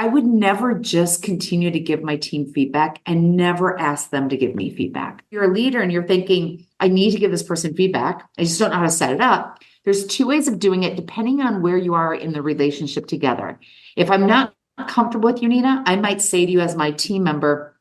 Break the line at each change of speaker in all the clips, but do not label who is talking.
I would never just continue to give my team feedback and never ask them to give me feedback. You're a leader and you're thinking, I need to give this person feedback. I just don't know how to set it up. There's two ways of doing it depending on where you are in the relationship together. If I'm not comfortable with you, Nina, I might say to you as my team member,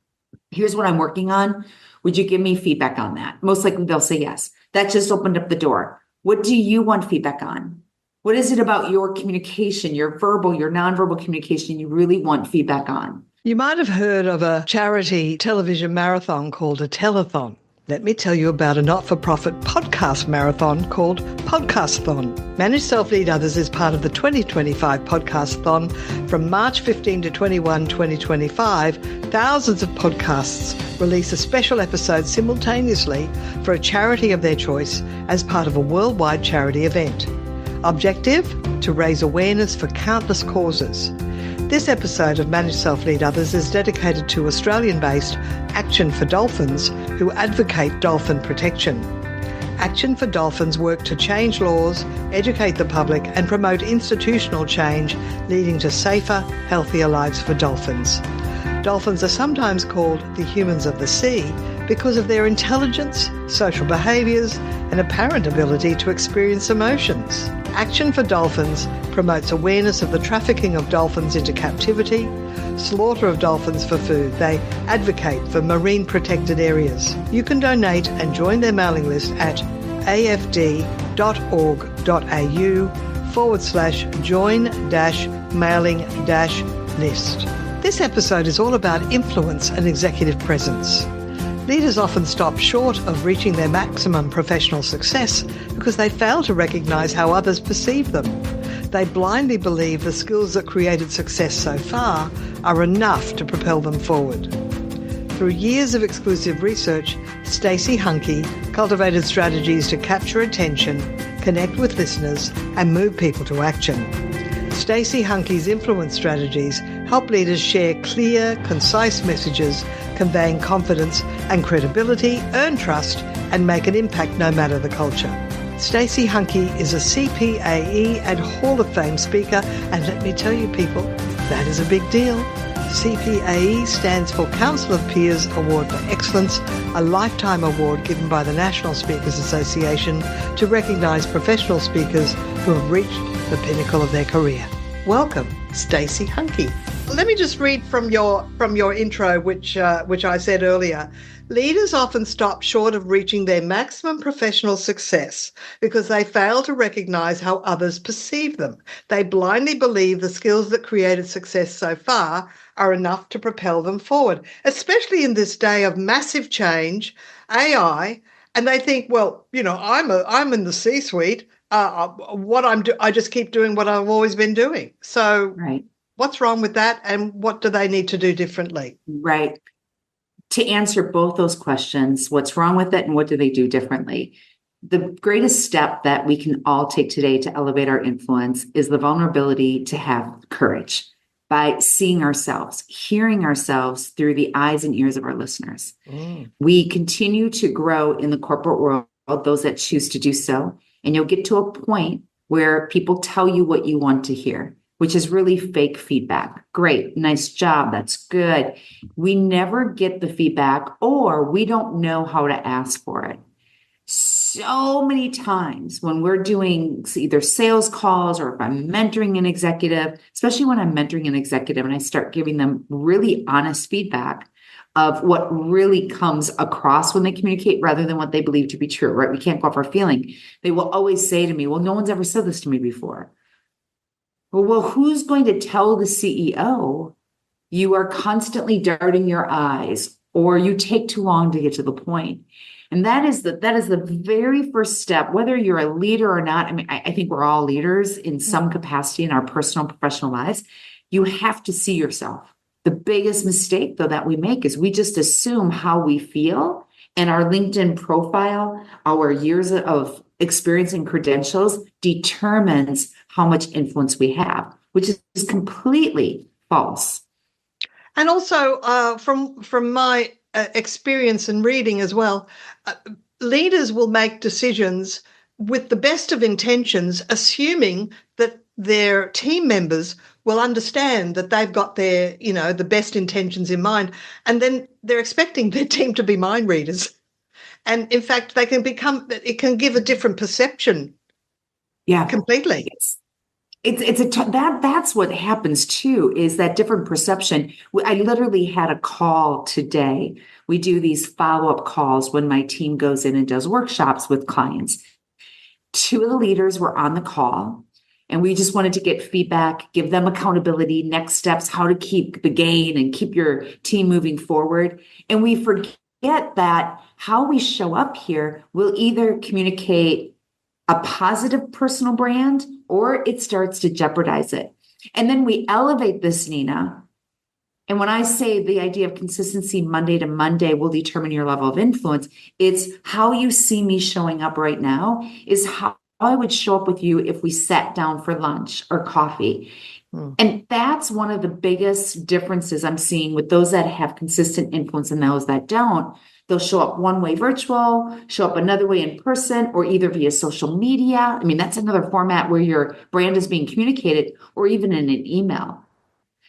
here's what I'm working on. Would you give me feedback on that? Most likely they'll say yes. That just opened up the door. What do you want feedback on? What is it about your communication, your verbal, your nonverbal communication you really want feedback on?
You might have heard of a charity television marathon called a telethon. Let me tell you about a not-for-profit podcast marathon called Podcastathon. Manage Self-Lead Others is part of the 2025 Podcastathon. From March 15 to 21, 2025, thousands of podcasts release a special episode simultaneously for a charity of their choice as part of a worldwide charity event. Objective? To raise awareness for countless causes. This episode of Manage Self-Lead Others is dedicated to Australian-based Action for Dolphins who advocate dolphin protection. Action for Dolphins work to change laws, educate the public and promote institutional change leading to safer, healthier lives for dolphins. Dolphins are sometimes called the humans of the sea because of their intelligence, social behaviours and apparent ability to experience emotions. Action for Dolphins promotes awareness of the trafficking of dolphins into captivity, slaughter of dolphins for food. They advocate for marine protected areas. You can donate and join their mailing list at afd.org.au/join-mailing-list. This episode is all about influence and executive presence. Leaders often stop short of reaching their maximum professional success because they fail to recognise how others perceive them. They blindly believe the skills that created success so far are enough to propel them forward. Through years of exclusive research, Stacey Hanke cultivated strategies to capture attention, connect with listeners, and move people to action. Stacey Hanke's influence strategies help leaders share clear, concise messages, conveying confidence and credibility, earn trust, and make an impact no matter the culture. Stacey Hanke is a CPAE and Hall of Fame speaker, and let me tell you people, that is a big deal. CPAE stands for Council of Peers Award for Excellence, a lifetime award given by the National Speakers Association to recognise professional speakers who have reached the pinnacle of their career. Welcome, Stacey Hanke. Let me just read from your intro, which I said earlier. Leaders often stop short of reaching their maximum professional success because they fail to recognise how others perceive them. They blindly believe the skills that created success so far are enough to propel them forward, especially in this day of massive change, AI, and they think, well, you know, I'm in the C-suite. I just keep doing what I've always been doing. So
Right.
What's wrong with that, and what do they need to do differently?
Right. To answer both those questions, what's wrong with it and what do they do differently? The greatest step that we can all take today to elevate our influence is the vulnerability to have courage by seeing ourselves, hearing ourselves through the eyes and ears of our listeners. We continue to grow in the corporate world, those that choose to do so, and you'll get to a point where people tell you what you want to hear, which is really fake feedback. Great, nice job, that's good. We never get the feedback, or we don't know how to ask for it. So many times when we're doing either sales calls or if I'm mentoring an executive, especially when I'm mentoring an executive and I start giving them really honest feedback of what really comes across when they communicate rather than what they believe to be true, right? We can't go off our feeling. They will always say to me, well, no one's ever said this to me before. Well, who's going to tell the CEO you are constantly darting your eyes or you take too long to get to the point? And that is the very first step, whether you're a leader or not. I mean, I think we're all leaders in some capacity in our personal and professional lives. You have to see yourself. The biggest mistake, though, that we make is we just assume how we feel, and our LinkedIn profile, our years of experience and credentials determines how much influence we have, which is completely false.
And also from my experience and reading as well, leaders will make decisions with the best of intentions, assuming that their team members will understand that they've got their, the best intentions in mind. And then they're expecting their team to be mind readers. And in fact, it can give a different perception.
Yeah.
Completely.
That's what happens too, is that different perception. I literally had a call today. We do these follow-up calls when my team goes in and does workshops with clients. Two of the leaders were on the call, and we just wanted to get feedback, give them accountability, next steps, how to keep the gain and keep your team moving forward. And we forget that how we show up here will either communicate a positive personal brand, or it starts to jeopardize it. And then we elevate this, Nina. And when I say the idea of consistency Monday to Monday will determine your level of influence, it's how you see me showing up right now is how I would show up with you if we sat down for lunch or coffee. And that's one of the biggest differences I'm seeing with those that have consistent influence and those that don't. They'll show up one way virtual, show up another way in person, or either via social media. I mean, that's another format where your brand is being communicated, or even in an email.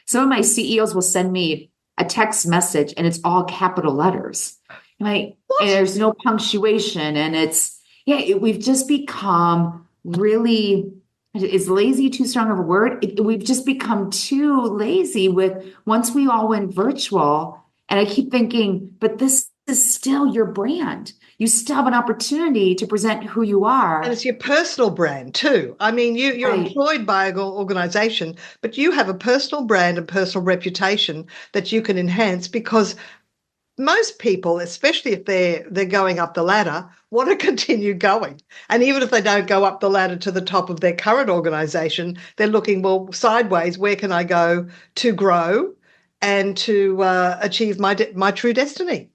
Some of my CEOs will send me a text message and it's all capital letters. And there's no punctuation. And we've just become really, is lazy too strong of a word? We've just become too lazy once we all went virtual. And I keep thinking, but this is still your brand. You still have an opportunity to present who you are.
And it's your personal brand too. I mean, you're right. Employed by an organization, but you have a personal brand and personal reputation that you can enhance, because most people, especially if they're going up the ladder, want to continue going. And even if they don't go up the ladder to the top of their current organization, they're looking, well, sideways, where can I go to grow and to achieve my true destiny?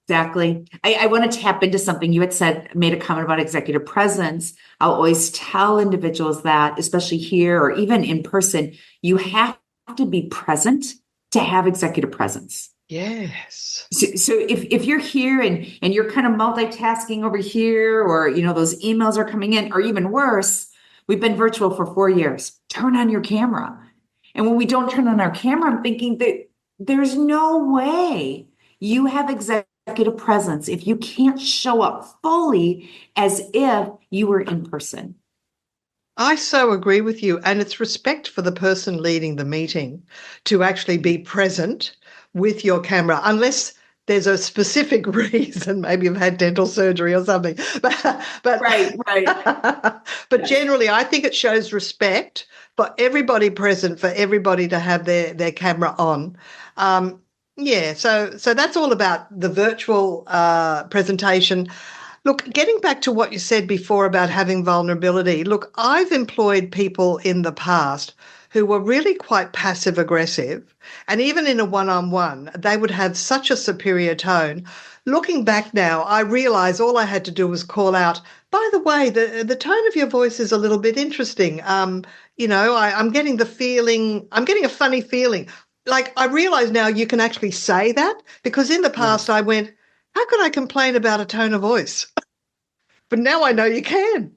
Exactly. I want to tap into something you had made a comment about executive presence. I'll always tell individuals that, especially here or even in person, you have to be present to have executive presence.
Yes.
So if you're here and you're kind of multitasking over here, or, those emails are coming in, or even worse, we've been virtual for 4 years, turn on your camera. And when we don't turn on our camera, I'm thinking that there's no way you have executive presence if you can't show up fully as if you were in person.
I so agree with you. And it's respect for the person leading the meeting to actually be present with your camera, unless there's a specific reason, maybe you've had dental surgery or something. But right. But generally, I think it shows respect for everybody present, for everybody to have their camera on. So that's all about the virtual presentation. Look, getting back to what you said before about having vulnerability, look, I've employed people in the past who were really quite passive-aggressive, and even in a one-on-one, they would have such a superior tone. Looking back now, I realise all I had to do was call out, by the way, the tone of your voice is a little bit interesting. I'm getting the feeling, I'm getting a funny feeling. Like, I realise now you can actually say that, because in the past I went, how could I complain about a tone of voice? But now I know you can.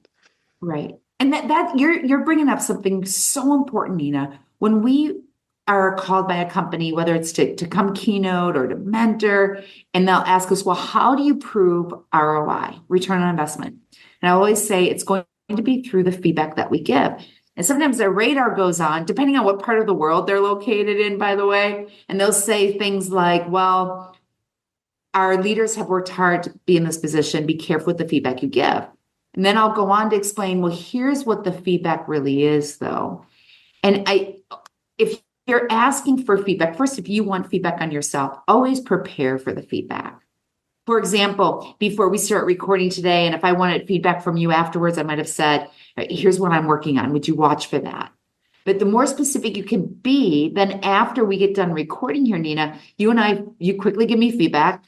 Right. And that you're bringing up something so important, Nina. When we are called by a company, whether it's to come keynote or to mentor, and they'll ask us, well, how do you prove ROI, return on investment? And I always say it's going to be through the feedback that we give. And sometimes their radar goes on, depending on what part of the world they're located in, by the way, and they'll say things like, well, our leaders have worked hard to be in this position. Be careful with the feedback you give. And then I'll go on to explain, well, here's what the feedback really is, though. And if you're asking for feedback, first, if you want feedback on yourself, always prepare for the feedback. For example, before we start recording today, and if I wanted feedback from you afterwards, I might have said, here's what I'm working on. Would you watch for that? But the more specific you can be, then after we get done recording here, Nina, you quickly give me feedback.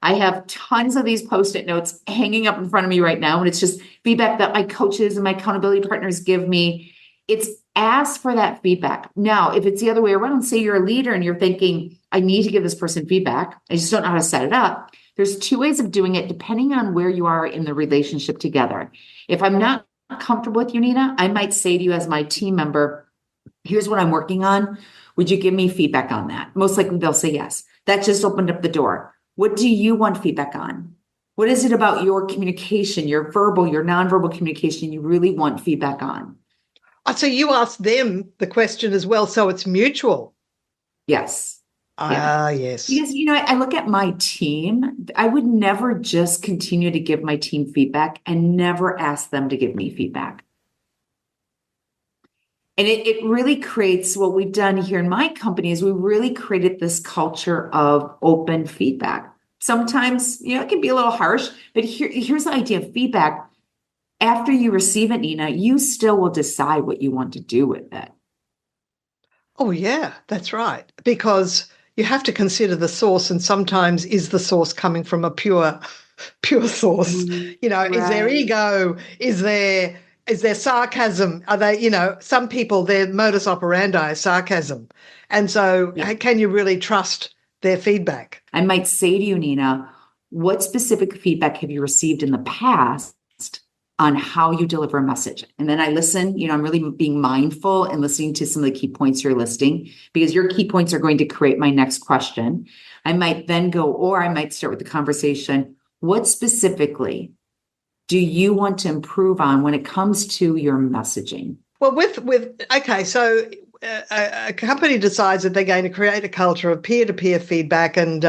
I have tons of these Post-it notes hanging up in front of me right now, and it's just feedback that my coaches and my accountability partners give me. It's ask for that feedback. Now, if it's the other way around, say you're a leader and you're thinking, I need to give this person feedback, I just don't know how to set it up. There's 2 ways of doing it depending on where you are in the relationship together. If I'm not comfortable with you, Nina, I might say to you as my team member, here's what I'm working on. Would you give me feedback on that? Most likely they'll say yes. That just opened up the door. What do you want feedback on? What is it about your communication, your verbal, your nonverbal communication you really want feedback on?
Oh, so you ask them the question as well, so it's mutual.
Yes.
Ah, yes.
Because, I look at my team, I would never just continue to give my team feedback and never ask them to give me feedback. And it really creates what we've done here in my company is we really created this culture of open feedback. Sometimes, it can be a little harsh, but here's the idea of feedback. After you receive it, Nina, you still will decide what you want to do with it.
Oh, yeah, that's right. Because you have to consider the source, and sometimes is the source coming from a pure source? Is there
Right.
ego? Is there sarcasm? Are they, some people, their modus operandi is sarcasm. And so
Yeah.
can you really trust their feedback?
I might say to you, Nina, what specific feedback have you received in the past on how you deliver a message? And then I listen, I'm really being mindful and listening to some of the key points you're listing because your key points are going to create my next question. I might then go, or I might start with the conversation. What specifically do you want to improve on when it comes to your messaging?
Well, okay, so a company decides that they're going to create a culture of peer-to-peer feedback and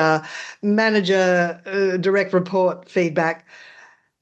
manager direct report feedback.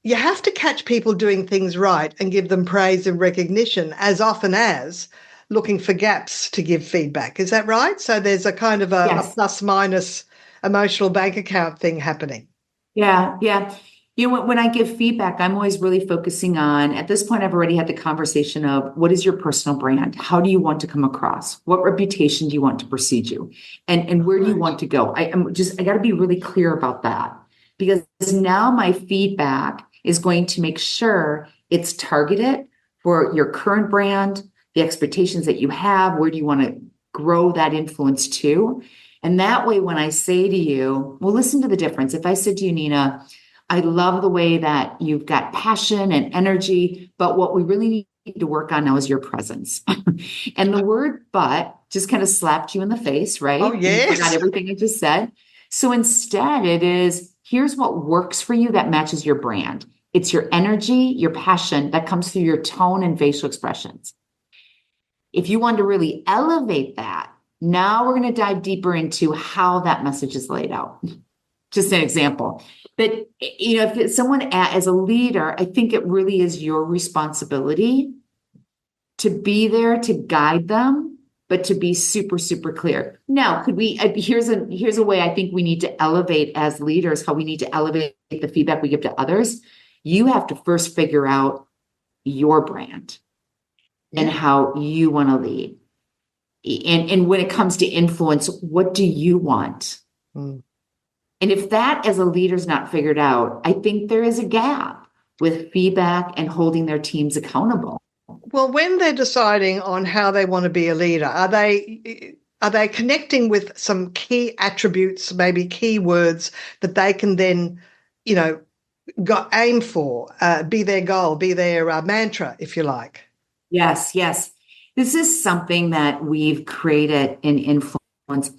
You have to catch people doing things right and give them praise and recognition as often as looking for gaps to give feedback. Is that right? So there's a kind of a
Yes.
plus minus emotional bank account thing happening.
Yeah. Yeah. When I give feedback, I'm always really focusing on, at this point, I've already had the conversation of what is your personal brand? How do you want to come across? What reputation do you want to precede you? And where do you want to go? I got to be really clear about that because now my feedback is going to make sure it's targeted for your current brand, the expectations that you have, where do you want to grow that influence to? And that way, when I say to you, well, listen to the difference. If I said to you, Nina, I love the way that you've got passion and energy, but what we really need to work on now is your presence. And the word but just kind of slapped you in the face, right?
Oh,
And you forgot
yes.
everything I just said. So instead, it is here's what works for you that matches your brand. It's your energy, your passion that comes through your tone and facial expressions. If you want to really elevate that, now we're going to dive deeper into how that message is laid out. Just an example. But, if someone as a leader, I think it really is your responsibility to be there to guide them, but to be super, super clear. Now, here's a way I think we need to elevate as leaders, how we need to elevate the feedback we give to others. You have to first figure out your brand and how you want to lead. And when it comes to influence, what do you want?
Mm.
And if that as a leader is not figured out, I think there is a gap with feedback and holding their teams accountable.
Well, when they're deciding on how they want to be a leader, are they connecting with some key attributes, maybe key words that they can then, aim for, be their goal, be their mantra, if you like?
Yes, yes. This is something that we've created in Influence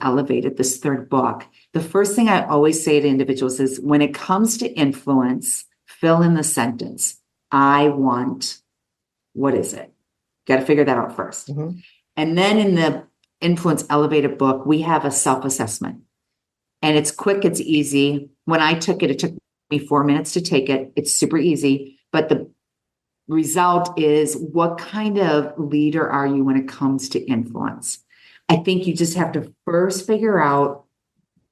Elevated, this third book. The first thing I always say to individuals is when it comes to influence, fill in the sentence. I want, what is it? Got to figure that out first.
Mm-hmm.
And then in the Influence Elevated book, we have a self-assessment. And it's quick, it's easy. When I took it took me 4 minutes to take it. It's super easy. But the result is what kind of leader are you when it comes to influence? I think you just have to first figure out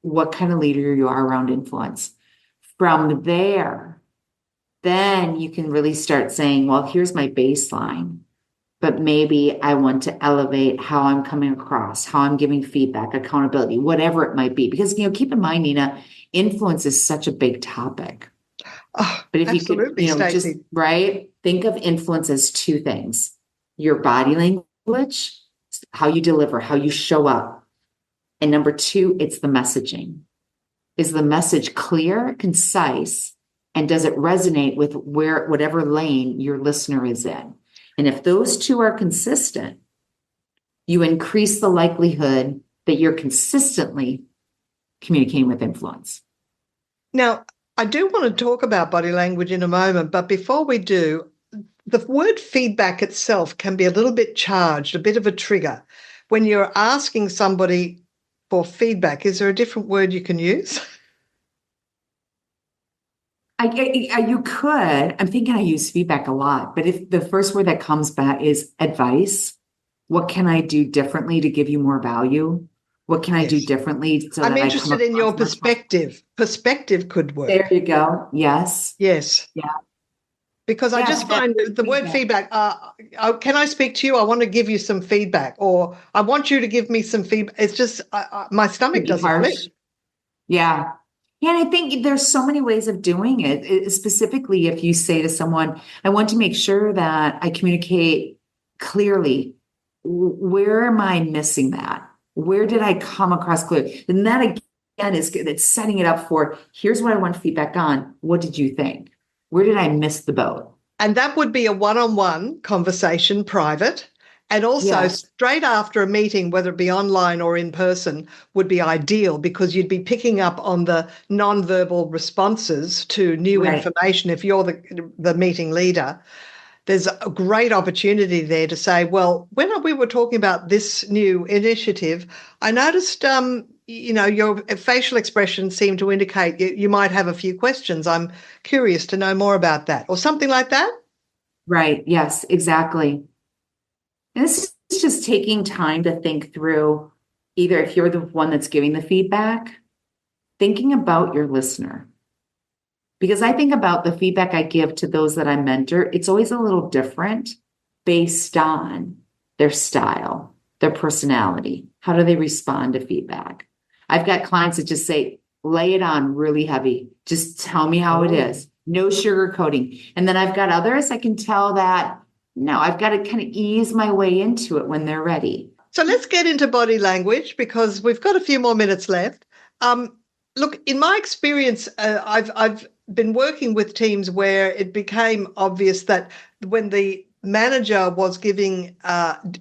what kind of leader you are around influence. From there, then you can really start saying, well, here's my baseline, but maybe I want to elevate how I'm coming across, how I'm giving feedback, accountability, whatever it might be. Because, keep in mind, Nina, influence is such a big topic.
Oh,
but if
absolutely,
you could,
Stacey.
just, right, think of influence as two things: your body language, how you deliver, how you show up. And number two, it's the messaging. Is the message clear, concise, And does it resonate with whatever lane your listener is in? And if those two are consistent, you increase the likelihood that you're consistently communicating with influence.
Now, I do want to talk about body language in a moment, but before we do, the word feedback itself can be a little bit charged, a bit of a trigger. When you're asking somebody for feedback, is there a different word you can use?
You could. I'm thinking I use feedback a lot, but if the first word that comes back is advice, what can I do differently to give you more value? What can I do differently so
I'm
that
interested in your perspective. Perspective could work.
There you go. Yes.
Yes.
Yeah.
Because I just find the word feedback, can I speak to you? I want to give you some feedback, or I want you to give me some feedback. It's just my stomach doesn't lift.
Yeah. And I think there's so many ways of doing it. Specifically, if you say to someone, I want to make sure that I communicate clearly. Where am I missing that? Where did I come across clearly? And that again is good. It's setting it up for, here's what I want feedback on. What did you think? Where did I miss the boat?
And that would be a one-on-one conversation, private. And also straight after a meeting, whether it be online or in person, would be ideal because you'd be picking up on the nonverbal responses to new information. If you're the meeting leader, there's a great opportunity there to say, well, when we were talking about this new initiative, I noticed, your facial expressions seem to indicate you might have a few questions. I'm curious to know more about that, or something like that.
Right. Yes, exactly. And this is just taking time to think through, either if you're the one that's giving the feedback, thinking about your listener. Because I think about the feedback I give to those that I mentor, it's always a little different based on their style, their personality. How do they respond to feedback? I've got clients that just say, lay it on really heavy. Just tell me how it is. No sugarcoating. And then I've got others I can tell that, no, I've got to kind of ease my way into it when they're ready.
So let's get into body language because we've got a few more minutes left. Look, in my experience, I've been working with teams where it became obvious that when the manager was giving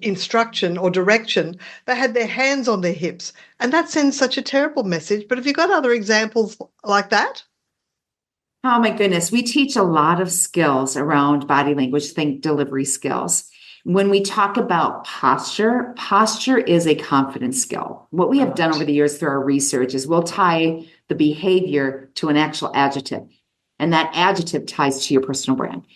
instruction or direction, they had their hands on their hips. And that sends such a terrible message. But have you got other examples like that?
Oh my goodness. We teach a lot of skills around body language, think delivery skills. When we talk about posture, posture is a confidence skill. What we have done over the years through our research is we'll tie the behavior to an actual adjective, and that adjective ties to your personal brand.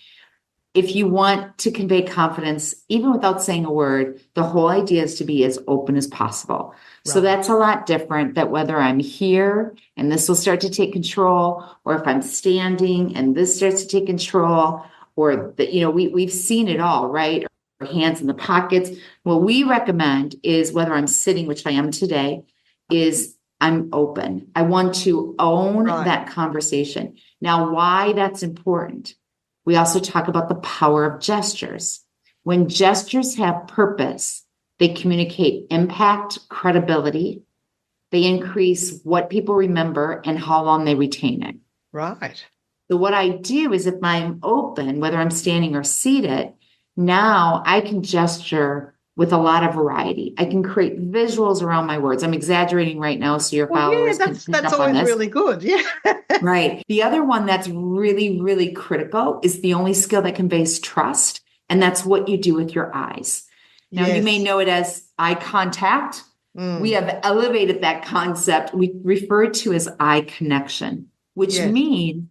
If you want to convey confidence, even without saying a word, the whole idea is to be as open as possible. Right. So that's a lot different that whether I'm here and this will start to take control, or if I'm standing and this starts to take control, or that, we've seen it all, right? Or hands in the pockets. What we recommend is whether I'm sitting, which I am today, is I'm open. I want to own that conversation. Now, why that's important? We also talk about the power of gestures. When gestures have purpose, they communicate impact, credibility. They increase what people remember and how long they retain it.
Right.
So what I do is if I'm open, whether I'm standing or seated, now I can gesture with a lot of variety. I can create visuals around my words. I'm exaggerating right now, so your followers can pick
that's
up on
always
this.
Really good. Yeah.
Right. The other one that's really, really critical is the only skill that conveys trust, and that's what you do with your eyes. Now, you may know it as eye contact. We have elevated that concept. We refer to as eye connection, which means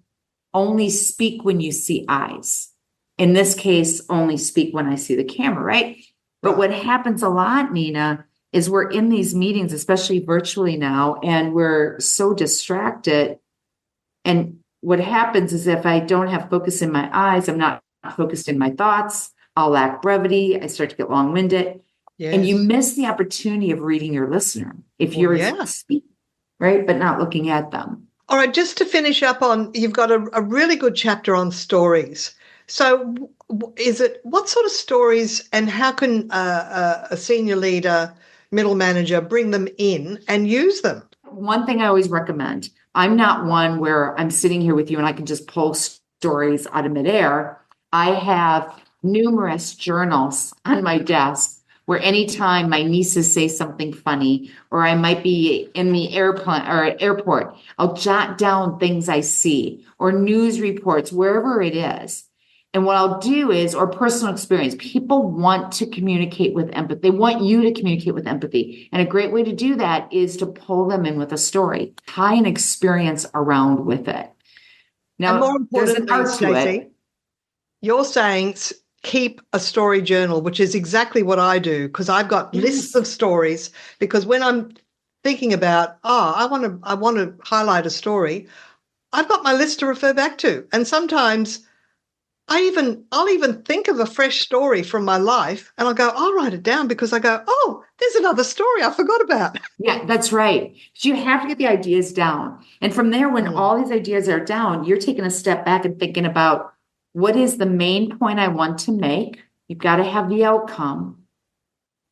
only speak when you see eyes. In this case, only speak when I see the camera, right? But what happens a lot, Nina, is we're in these meetings, especially virtually now, and we're so distracted. And what happens is if I don't have focus in my eyes, I'm not focused in my thoughts, I'll lack brevity, I start to get long-winded. Yes. And you miss the opportunity of reading your listener if you're speaking, right? But not looking at them.
All right, just to finish up on, you've got a really good chapter on stories. So what sort of stories, and how can a senior leader, middle manager bring them in and use them?
one thing I always recommend, I'm not one where I'm sitting here with you and I can just pull stories out of midair. I have numerous journals on my desk where anytime my nieces say something funny, or I might be in the airplane or airport, I'll jot down things I see, or news reports, wherever it is. And what I'll do is, or personal experience, people want to communicate with empathy. They want you to communicate with empathy. And a great way to do that is to pull them in with a story, tie an experience around with it. Now,
and more
there's an
importantly,
art to
Stacey,
it.
you're saying keep a story journal, which is exactly what I do, because I've got lists of stories. Because when I'm thinking about, I want to highlight a story, I've got my list to refer back to. And sometimes I'll even think of a fresh story from my life and I'll go, I'll write it down, because I go, oh, there's another story I forgot about.
Yeah, that's right. So you have to get the ideas down. And from there, when all these ideas are down, you're taking a step back and thinking about, what is the main point I want to make? You've got to have the outcome.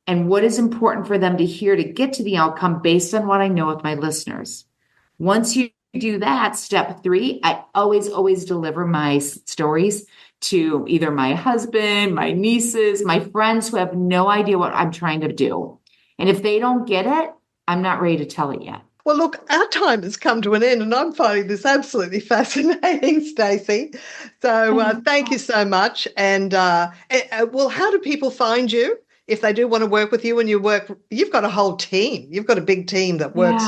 And what is important for them to hear to get to the outcome based on what I know with my listeners. Once you do that, step 3, I always deliver my stories to either my husband, my nieces, my friends who have no idea what I'm trying to do. And if they don't get it, I'm not ready to tell it yet.
Well, look, our time has come to an end, and I'm finding this absolutely fascinating, Stacey. So thank you so much. And well, how do people find you if they do want to work with you? And you've got a whole team. You've got a big team that works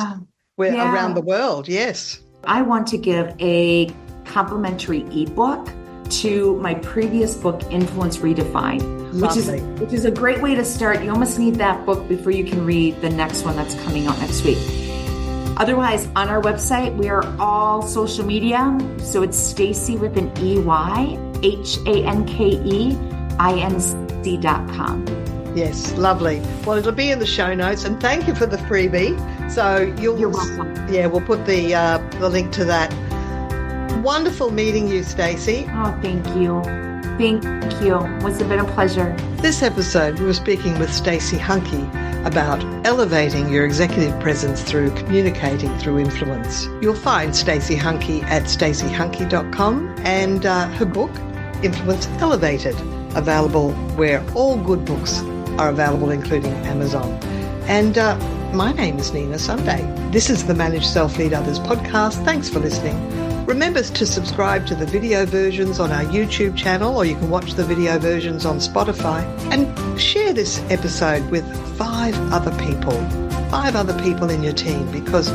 around the world. Yes.
I want to give a complimentary ebook to my previous book, Influence Redefined, which is a great way to start. You almost need that book before you can read the next one that's coming out next week. Otherwise, on our website, we are all social media. So it's Stacey with an EY, HANKEINC.com.
Yes, lovely. Well, it'll be in the show notes, and thank you for the freebie. So
you're welcome.
Yeah, we'll put the link to that. Wonderful meeting you, Stacey.
Oh, thank you. Thank you. It's been a pleasure.
This episode, we were speaking with Stacey Hanke about elevating your executive presence through communicating through influence. You'll find Stacey Hanke at staceyhanke.com, and her book, Influence Elevated, available where all good books are available, including Amazon. And my name is Nina Sunday. This is the Manage Self Lead Others podcast. Thanks for listening. Remember to subscribe to the video versions on our YouTube channel, or you can watch the video versions on Spotify, and share this episode with 5 other people in your team, because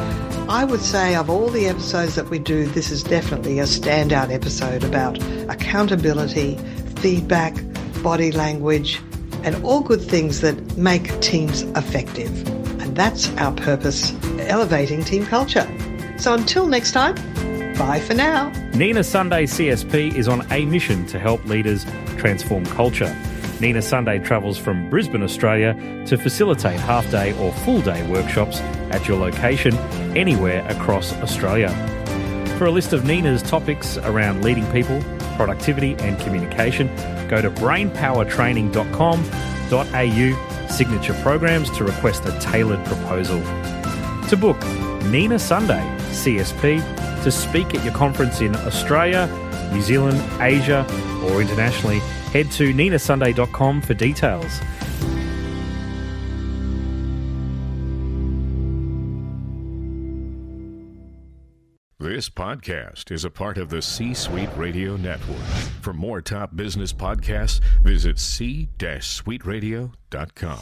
I would say of all the episodes that we do, this is definitely a standout episode about accountability, feedback, body language, and all good things that make teams effective. And that's our purpose, elevating team culture. So until next time, bye for now.
Nina Sunday CSP is on a mission to help leaders transform culture. Nina Sunday travels from Brisbane, Australia to facilitate half-day or full-day workshops at your location anywhere across Australia. For a list of Nina's topics around leading people, productivity and communication, go to brainpowertraining.com.au/signature programs to request a tailored proposal. To book Nina Sunday CSP to speak at your conference in Australia, New Zealand, Asia, or internationally, head to ninasunday.com for details.
This podcast is a part of the C-Suite Radio Network. For more top business podcasts, visit c-suiteradio.com.